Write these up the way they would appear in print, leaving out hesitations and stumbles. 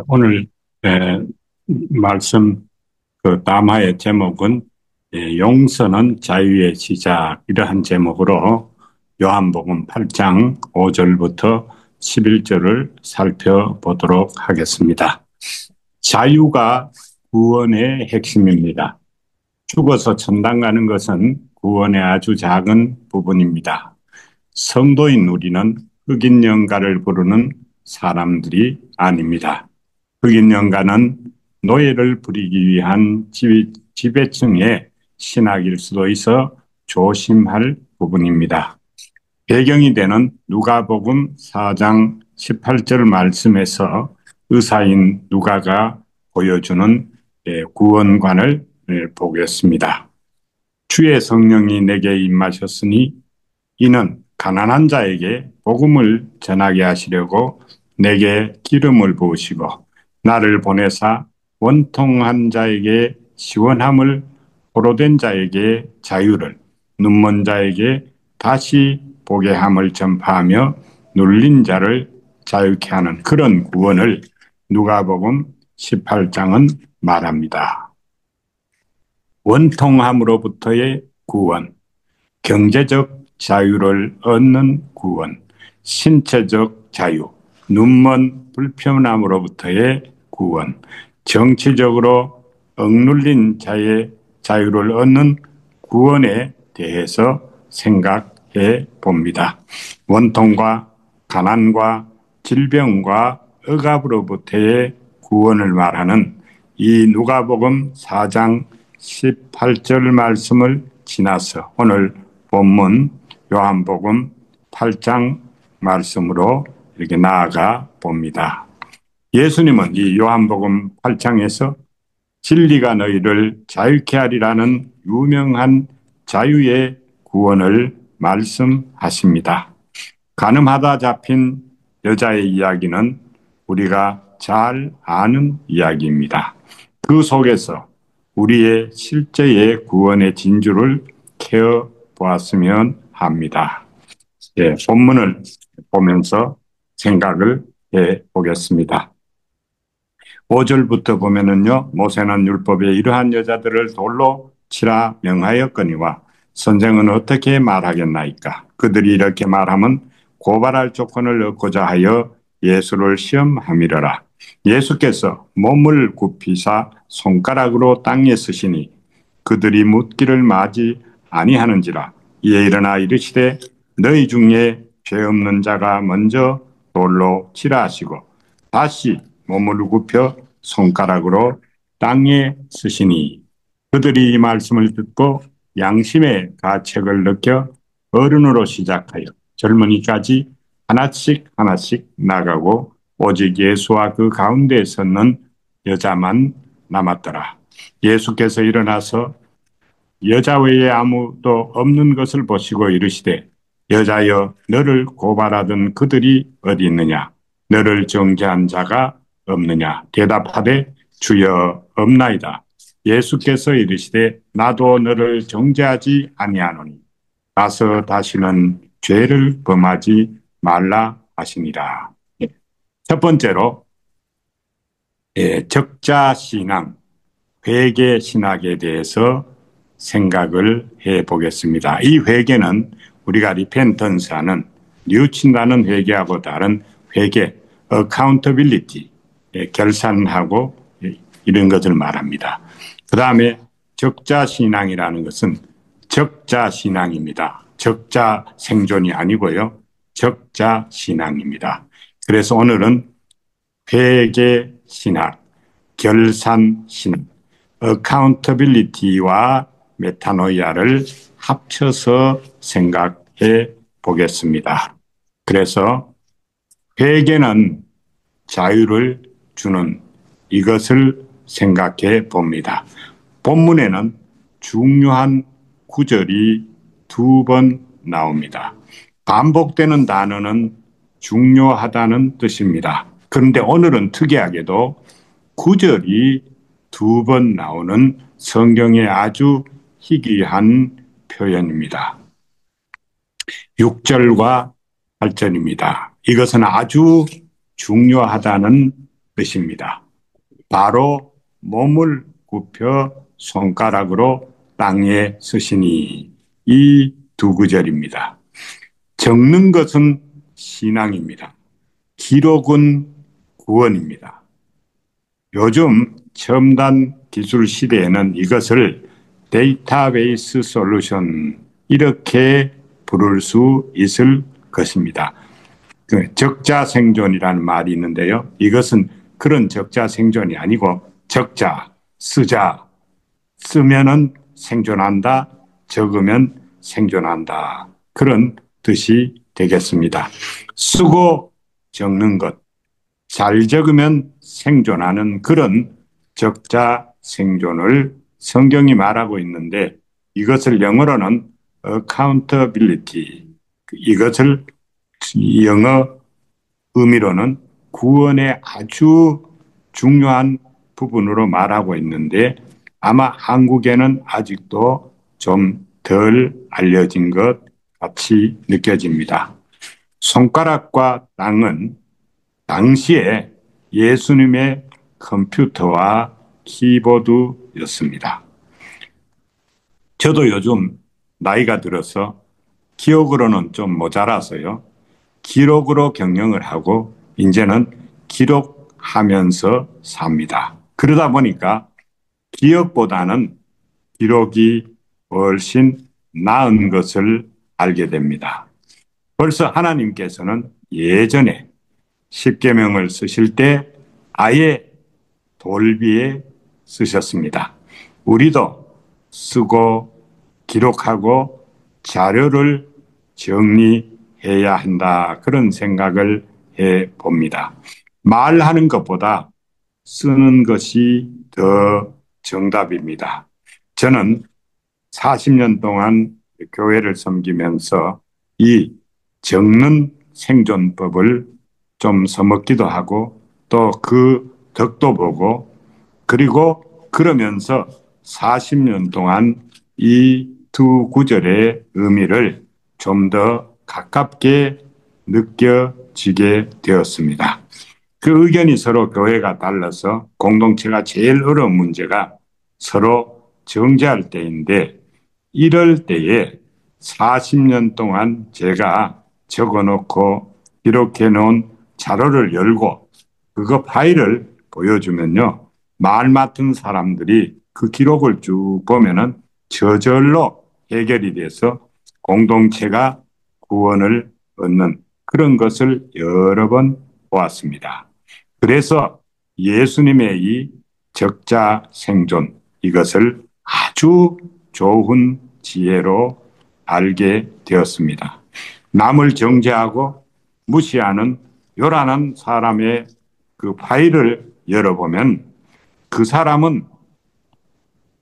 오늘 에, 말씀 담화의 제목은 용서는 자유의 시작 이러한 제목으로 요한복음 8장 5절부터 11절을 살펴보도록 하겠습니다. 자유가 구원의 핵심입니다. 죽어서 천당 가는 것은 구원의 아주 작은 부분입니다. 성도인 우리는 흑인 영가를 부르는 사람들이 아닙니다. 흑인 영가는 노예를 부리기 위한 지배층의 신학일 수도 있어 조심할 부분입니다. 배경이 되는 누가복음 4장 18절 말씀에서 의사인 누가가 보여주는 구원관을 보겠습니다. 주의 성령이 내게 임하셨으니 이는 가난한 자에게 복음을 전하게 하시려고 내게 기름을 부으시고 나를 보내사 원통한 자에게 시원함을 포로된 자에게 자유를 눈먼 자에게 다시 보게 함을 전파하며 눌린 자를 자유케 하는 그런 구원을 누가복음 18장은 말합니다. 원통함으로부터의 구원, 경제적 자유를 얻는 구원, 신체적 자유, 눈먼 불편함으로부터의 구원, 정치적으로 억눌린 자의 자유를 얻는 구원에 대해서 생각해 봅니다. 원통과 가난과 질병과 억압으로부터의 구원을 말하는 이 누가복음 4장 18절 말씀을 지나서 오늘 본문 요한복음 8장 말씀으로 이렇게 나아가 봅니다. 예수님은 이 요한복음 8장에서 진리가 너희를 자유케 하리라는 유명한 자유의 구원을 말씀하십니다. 가늠하다 잡힌 여자의 이야기는 우리가 잘 아는 이야기입니다. 그 속에서 우리의 실제의 구원의 진주를 캐어 보았으면 합니다. 본문을 보면서 생각을 해 보겠습니다. 5절부터 보면은요, 모세는 율법에 이러한 여자들을 돌로 치라 명하였거니와 선생은 어떻게 말하겠나이까? 그들이 이렇게 말하면 고발할 조건을 얻고자 하여 예수를 시험함이러라. 예수께서 몸을 굽히사 손가락으로 땅에 쓰시니 그들이 묻기를 마지 아니하는지라. 이에 일어나 이르시되 너희 중에 죄 없는 자가 먼저 돌로 치라 하시고 다시 몸을 굽혀 손가락으로 땅에 쓰시니 그들이 이 말씀을 듣고 양심의 가책을 느껴 어른으로 시작하여 젊은이까지 하나씩 하나씩 나가고 오직 예수와 그 가운데에 섰는 여자만 남았더라. 예수께서 일어나서 여자 외에 아무도 없는 것을 보시고 이르시되 여자여 너를 고발하던 그들이 어디 있느냐? 너를 정죄한 자가 없느냐? 대답하되 주여 없나이다. 예수께서 이르시되 나도 너를 정죄하지 아니하노니 가서 다시는 죄를 범하지 말라 하시니라. 첫 번째로 적자신앙, 회개신학에 대해서 생각을 해 보겠습니다. 이 회개는 우리가 리펜턴스 하는 뉘우친다는 회개하고 다른 회개, accountability, 결산하고 이런 것을 말합니다. 그 다음에 적자신앙이라는 것은 적자신앙입니다. 적자 생존이 아니고요. 적자신앙입니다. 그래서 오늘은 회계신학, 결산신학, accountability와 메타노이아를 합쳐서 생각해 보겠습니다. 그래서 회개는 자유를 주는 이것을 생각해 봅니다. 본문에는 중요한 구절이 2번 나옵니다. 반복되는 단어는 중요하다는 뜻입니다. 그런데 오늘은 특이하게도 구절이 2번 나오는 성경의 아주 희귀한 표현입니다. 6절과 8절입니다. 이것은 아주 중요하다는 뜻입니다. 바로 몸을 굽혀 손가락으로 땅에 쓰시니 이 두 구절입니다. 적는 것은 신앙입니다. 기록은 구원입니다. 요즘 첨단 기술 시대에는 이것을 데이터베이스 솔루션 이렇게 부를 수 있을 것입니다. 그 적자생존이라는 말이 있는데요. 이것은 그런 적자생존이 아니고 적자, 쓰자, 쓰면은 생존한다, 적으면 생존한다. 그런 뜻이 되겠습니다. 쓰고 적는 것, 잘 적으면 생존하는 그런 적자 생존을 성경이 말하고 있는데 이것을 영어로는 accountability, 이것을 영어 의미로는 구원의 아주 중요한 부분으로 말하고 있는데 아마 한국에는 아직도 좀 덜 알려진 것 같이 느껴집니다. 손가락과 땅은 당시에 예수님의 컴퓨터와 키보드였습니다. 저도 요즘 나이가 들어서 기억으로는 좀 모자라서요. 기록으로 경영을 하고 이제는 기록하면서 삽니다. 그러다 보니까 기억보다는 기록이 훨씬 나은 것을 알게 됩니다. 벌써 하나님께서는 예전에 십계명을 쓰실 때 아예 돌비에 쓰셨습니다. 우리도 쓰고 기록하고 자료를 정리해야 한다. 그런 생각을 해 봅니다. 말하는 것보다 쓰는 것이 더 정답입니다. 저는 40년 동안 교회를 섬기면서 이 적는 생존법을 좀 써먹기도 하고 또 그 덕도 보고 그리고 그러면서 40년 동안 이 두 구절의 의미를 좀 더 가깝게 느껴지게 되었습니다. 그 의견이 서로 교회가 달라서 공동체가 제일 어려운 문제가 서로 정죄할 때인데 이럴 때에 40년 동안 제가 적어놓고 기록해 놓은 자료를 열고 그거 파일을 보여주면요. 말 맡은 사람들이 그 기록을 쭉 보면은 저절로 해결이 돼서 공동체가 구원을 얻는 그런 것을 여러 번 보았습니다. 그래서 예수님의 이 적자 생존 이것을 아주 좋은 지혜로 알게 되었습니다. 남을 정죄하고 무시하는 요란한 사람의 그 파일을 열어보면 그 사람은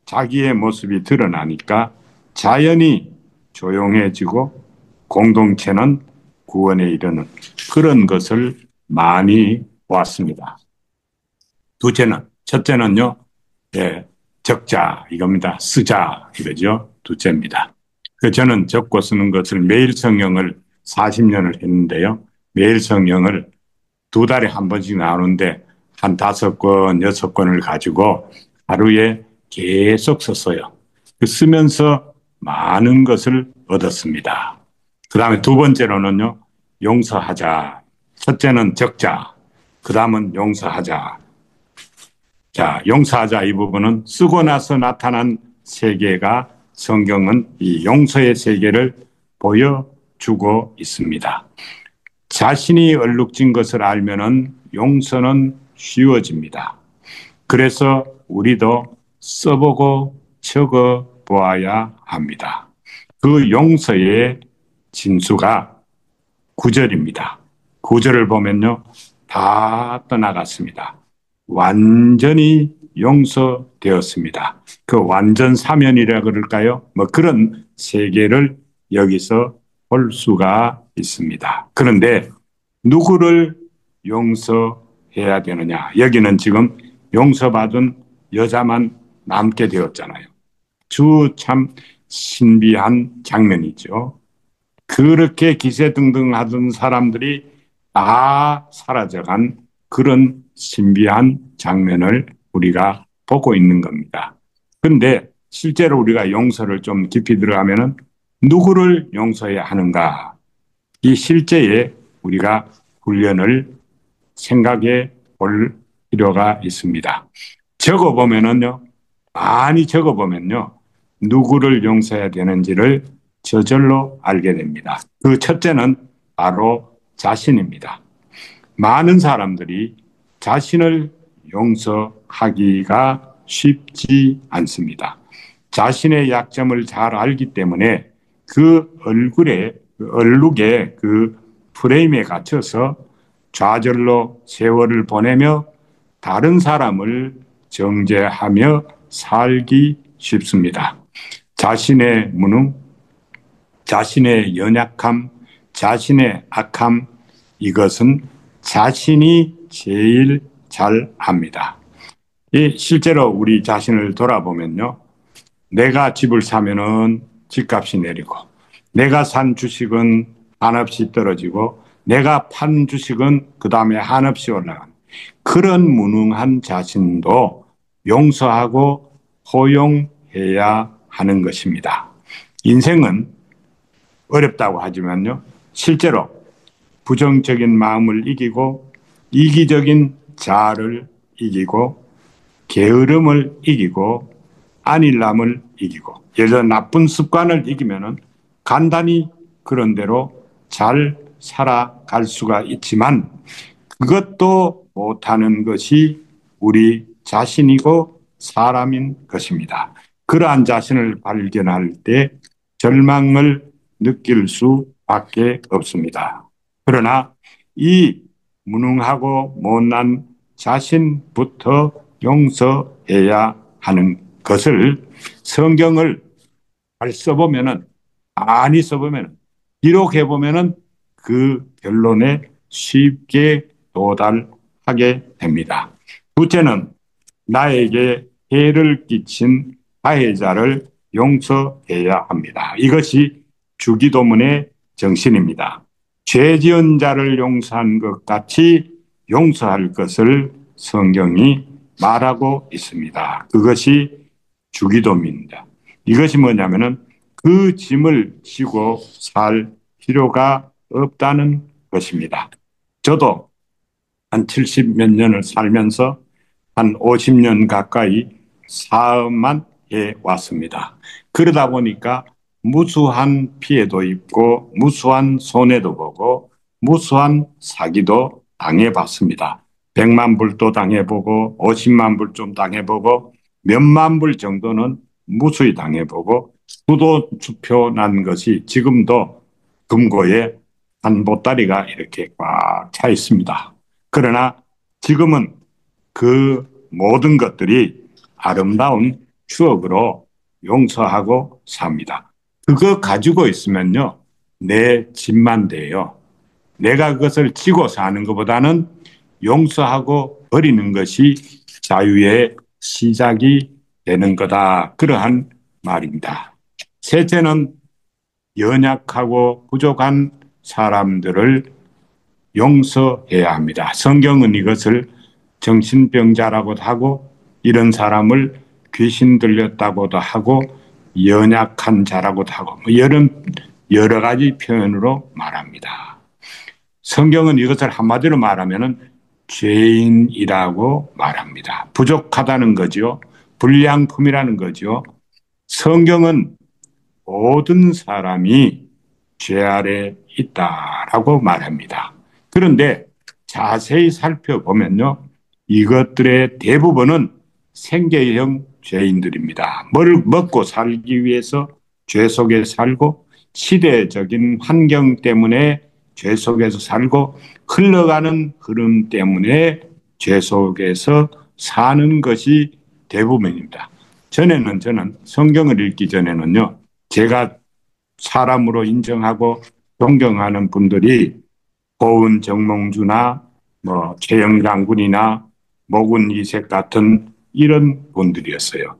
자기의 모습이 드러나니까 자연히 조용해지고 공동체는 구원에 이르는 그런 것을 많이 보았습니다. 첫째는요, 예, 적자 이겁니다. 쓰자 이거죠. 둘째입니다. 저는 적고 쓰는 것을 매일 성경을 40년을 했는데요. 매일 성경을 두 달에 한 번씩 나오는데 한 5권, 6권을 가지고 하루에 계속 썼어요. 쓰면서 많은 것을 얻었습니다. 그 다음에 두 번째로는요, 용서하자. 첫째는 적자, 그 다음은 용서하자. 자, 용서하자 이 부분은 쓰고 나서 나타난 세계가 성경은 이 용서의 세계를 보여주고 있습니다. 자신이 얼룩진 것을 알면은 용서는 쉬워집니다. 그래서 우리도 써보고 적어 보아야 합니다. 그 용서의 진수가 9절입니다. 9절을 보면요. 다 떠나갔습니다. 완전히 용서되었습니다. 그 완전 사면이라 그럴까요? 뭐 그런 세계를 여기서 볼 수가 있습니다. 그런데 누구를 용서해야 되느냐? 여기는 지금 용서받은 여자만 남게 되었잖아요. 참 신비한 장면이죠. 그렇게 기세등등하던 사람들이 다 사라져간 그런 신비한 장면을 우리가 보고 있는 겁니다. 그런데 실제로 우리가 용서를 좀 깊이 들어가면은 누구를 용서해야 하는가? 이 실제에 우리가 훈련을 생각해 볼 필요가 있습니다. 적어보면은요, 많이 적어보면요, 누구를 용서해야 되는지를 저절로 알게 됩니다. 그 첫째는 바로 자신입니다. 많은 사람들이 자신을 용서하기가 쉽지 않습니다. 자신의 약점을 잘 알기 때문에 그 얼룩에 그 프레임에 갇혀서 좌절로 세월을 보내며 다른 사람을 정죄하며 살기 쉽습니다. 자신의 무능, 자신의 연약함, 자신의 악함, 이것은 자신이 제일 잘 압니다. 실제로 우리 자신을 돌아보면요. 내가 집을 사면은 집값이 내리고, 내가 산 주식은 한없이 떨어지고, 내가 판 주식은 그 다음에 한없이 올라간 그런 무능한 자신도 용서하고 포용해야 하는 것입니다. 인생은 어렵다고 하지만요. 실제로 부정적인 마음을 이기고 이기적인 자아를 이기고 게으름을 이기고 안일함을 이기고 예를 들어 나쁜 습관을 이기면은 간단히 그런 대로 잘 살아갈 수가 있지만 그것도 못하는 것이 우리 자신이고 사람인 것입니다. 그러한 자신을 발견할 때 절망을 느낄 수밖에 없습니다. 그러나 이 무능하고 못난 자신부터 용서해야 하는 것을 성경을 잘 써보면은, 많이 써보면은, 기록해보면은 그 결론에 쉽게 도달하게 됩니다. 둘째는 나에게 해를 끼친 가해자를 용서해야 합니다. 이것이 주기도문의 정신입니다. 죄 지은 자를 용서한 것 같이 용서할 것을 성경이 말하고 있습니다. 그것이 주기도문입니다. 이것이 뭐냐면은 그 짐을 지고 살 필요가 없다는 것입니다. 저도 한 70 몇 년을 살면서 한 50년 가까이 사업만 해 왔습니다. 그러다 보니까 무수한 피해도 입고 무수한 손해도 보고 무수한 사기도 당해봤습니다. 100만 불도 당해보고 50만 불 좀 당해보고 몇만 불 정도는 무수히 당해보고 수도 수표 난 것이 지금도 금고에 한 보따리가 이렇게 꽉 차 있습니다. 그러나 지금은 그 모든 것들이 아름다운 추억으로 용서하고 삽니다. 그거 가지고 있으면요, 내 집만 돼요. 내가 그것을 지고 사는 것보다는 용서하고 버리는 것이 자유의 시작이 되는 거다. 그러한 말입니다. 셋째는 연약하고 부족한 사람들을 용서해야 합니다. 성경은 이것을 정신병자라고도 하고 이런 사람을 귀신 들렸다고도 하고 연약한 자라고도 하고 여러 가지 표현으로 말합니다. 성경은 이것을 한마디로 말하면은 죄인이라고 말합니다. 부족하다는 거죠. 불량품이라는 거죠. 성경은 모든 사람이 죄 아래 있다라고 말합니다. 그런데 자세히 살펴보면요. 이것들의 대부분은 생계형 죄인들입니다. 뭘 먹고 살기 위해서 죄 속에 살고 시대적인 환경 때문에 죄 속에서 살고 흘러가는 흐름 때문에 죄 속에서 사는 것이 대부분입니다. 저는 성경을 읽기 전에는요. 제가 사람으로 인정하고 존경하는 분들이 고은 정몽주나 최영장 군이나 목은 이색 같은 이런 분들이었어요.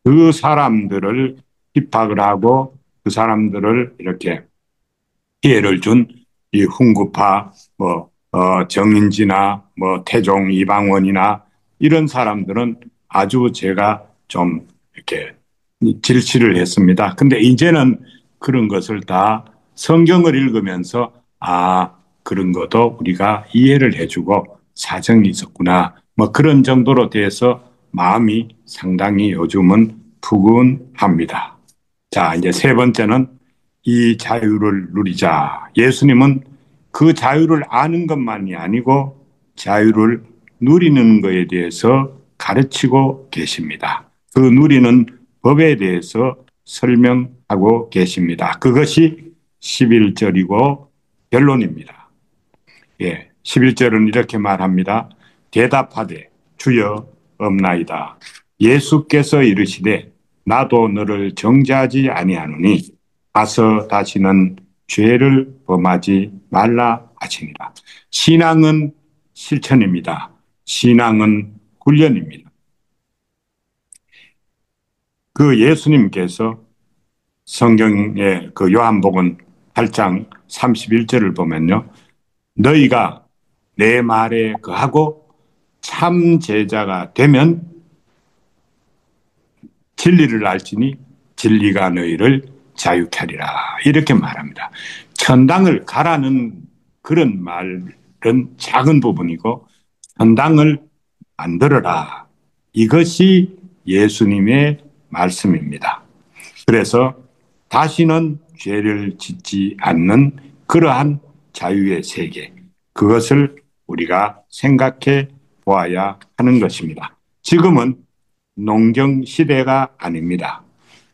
그 사람들을 핍박을 하고 그 사람들을 이렇게 피해를 준 이 훈구파 정인지나 뭐 태종 이방원이나 이런 사람들은 아주 제가 좀 이렇게 질시를 했습니다. 근데 이제는 그런 것을 다 성경을 읽으면서 그런 것도 우리가 이해를 해주고 사정이 있었구나. 뭐 그런 정도로 돼서 마음이 상당히 요즘은 푸근합니다. 자, 이제 세 번째는 이 자유를 누리자. 예수님은 그 자유를 아는 것만이 아니고 자유를 누리는 것에 대해서 가르치고 계십니다. 그 누리는 법에 대해서 설명하고 계십니다. 그것이 11절이고 결론입니다. 예, 11절은 이렇게 말합니다. 대답하되 주여 없나이다. 예수께서 이르시되 나도 너를 정죄하지 아니하노니 가서 다시는 죄를 범하지 말라 하시니라. 신앙은 실천입니다. 신앙은 훈련입니다. 그 예수님께서 성경의 그 요한복음 8장 31절을 보면요. 너희가 내 말에 거하고 참 제자가 되면 진리를 알지니 진리가 너희를 자유케 하리라. 이렇게 말합니다. 천당을 가라는 그런 말은 작은 부분이고 천당을 만들어라. 이것이 예수님의 말씀입니다. 그래서 다시는 죄를 짓지 않는 그러한 자유의 세계, 그것을 우리가 생각해 보아야 하는 것입니다. 지금은 농경 시대가 아닙니다.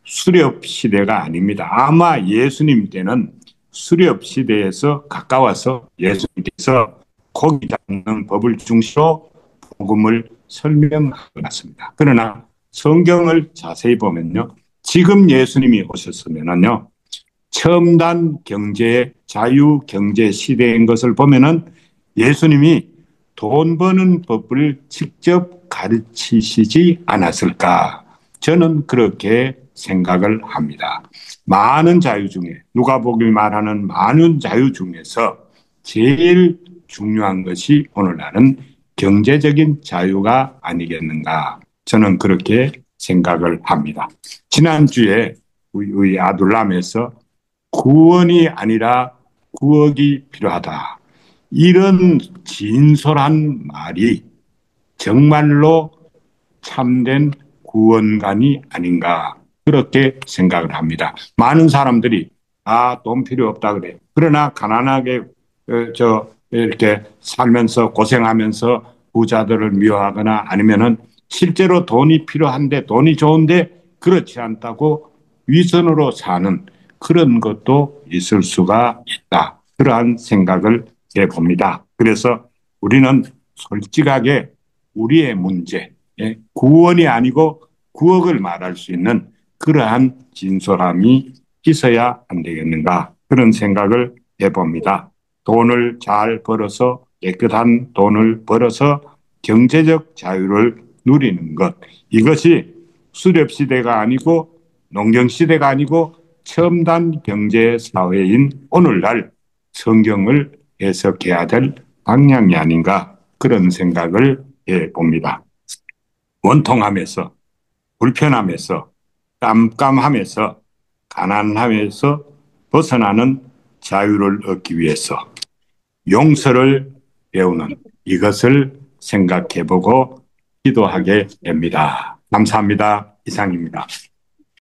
수렵 시대가 아닙니다. 아마 예수님 때는 수렵 시대에서 가까워서 예수님께서 고기 잡는 법을 중시로 복음을 설명한 것 같습니다. 그러나 성경을 자세히 보면요. 지금 예수님이 오셨으면요. 첨단 경제, 자유 경제 시대인 것을 보면은 예수님이 돈 버는 법을 직접 가르치시지 않았을까? 저는 그렇게 생각을 합니다. 많은 자유 중에, 누가복음이 말하는 많은 자유 중에서 제일 중요한 것이 오늘날은 경제적인 자유가 아니겠는가? 저는 그렇게 생각을 합니다. 지난주에 우리 아둘람에서 구원이 아니라 구억이 필요하다. 이런 진솔한 말이 정말로 참된 구원관이 아닌가 그렇게 생각을 합니다. 많은 사람들이 돈 필요 없다 그래. 그러나 가난하게 이렇게 살면서 고생하면서 부자들을 미워하거나 아니면은 실제로 돈이 필요한데 돈이 좋은데 그렇지 않다고 위선으로 사는 그런 것도 있을 수가 있다. 그러한 생각을 해봅니다. 그래서 우리는 솔직하게 우리의 문제, 구원이 아니고 구억을 말할 수 있는 그러한 진솔함이 있어야 안 되겠는가 그런 생각을 해봅니다. 돈을 잘 벌어서 깨끗한 돈을 벌어서 경제적 자유를 누리는 것, 이것이 수렵시대가 아니고 농경시대가 아니고 첨단 경제사회인 오늘날 성경을 해석해야 될 방향이 아닌가 그런 생각을 해봅니다. 원통함에서 불편함에서 깜깜함에서 가난함에서 벗어나는 자유를 얻기 위해서 용서를 배우는 이것을 생각해보고 기도하게 됩니다. 감사합니다. 이상입니다.